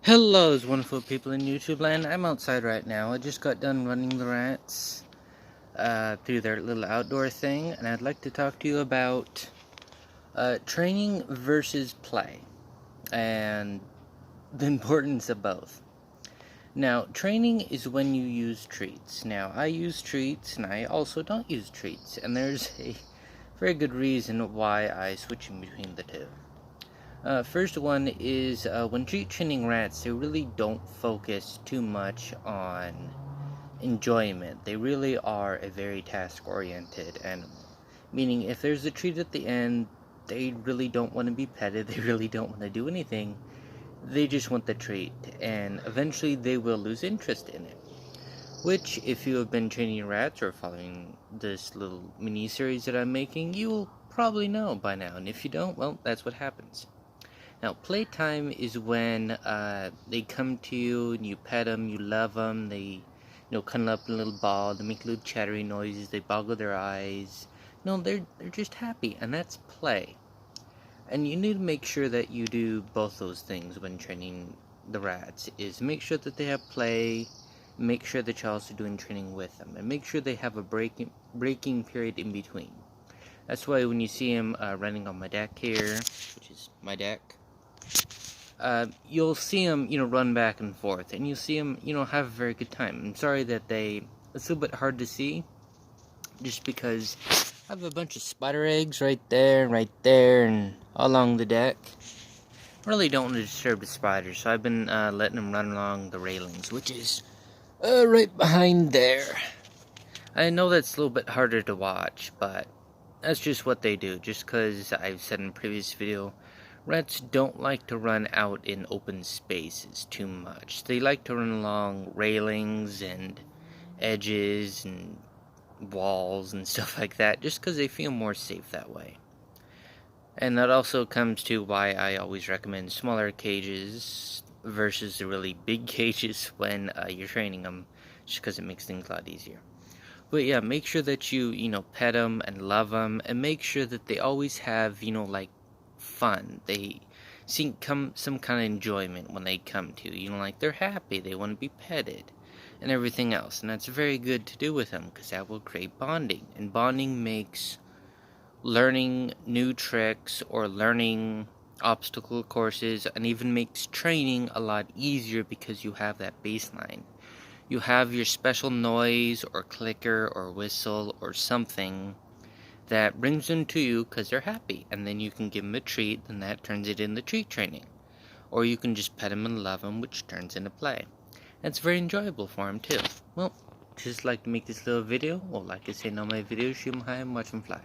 Hello, those wonderful people in YouTube land. I'm outside right now. I just got done running the rats through their little outdoor thing, and I'd like to talk to you about training versus play and the importance of both. Now, training is when you use treats. Now, I use treats, and I also don't use treats, and there's a very good reason why I switch in between the two. First one is when treat training rats, they really don't focus too much on enjoyment. They really are a very task-oriented animal. Meaning, if there's a treat at the end, they really don't want to be petted, they really don't want to do anything. They just want the treat, and eventually they will lose interest in it. Which, if you have been training rats or following this little mini-series that I'm making, you will probably know by now. And if you don't, well, that's what happens. Now, playtime is when they come to you and you pet them, you love them, they, cuddle up in a little ball, they make little chattery noises, they boggle their eyes. They're just happy, and that's play. And you need to make sure that you do both those things when training the rats, is make sure that they have play, make sure that you're also doing training with them, and make sure they have a breaking period in between. That's why when you see them running on my deck here, which is my deck, you'll see them, run back and forth, and you'll see them, have a very good time. I'm sorry that it's a little bit hard to see, just because I have a bunch of spider eggs right there, and all along the deck. I really don't want to disturb the spiders, so I've been letting them run along the railings, which is right behind there. I know that's a little bit harder to watch, but that's just what they do, just because I've said in a previous video, rats don't like to run out in open spaces too much. They like to run along railings and edges and walls and stuff like that, just because they feel more safe that way. And that also comes to why I always recommend smaller cages versus the really big cages when you're training them, just because it makes things a lot easier. But yeah, make sure that you, pet them and love them, and make sure that they always have, like, fun. They see some kind of enjoyment when they come to you. Like, they're happy, they want to be petted, and everything else. And that's very good to do with them, because that will create bonding. And bonding makes learning new tricks or learning obstacle courses, and even makes training a lot easier because you have that baseline. You have your special noise or clicker or whistle or something that brings them to you because they're happy, and then you can give them a treat, and that turns it into treat training. Or you can just pet them and love them, which turns into play. And it's very enjoyable for them too. Well, just like to make this little video, or like I say in all my videos, shoot 'em high and watch 'em fly.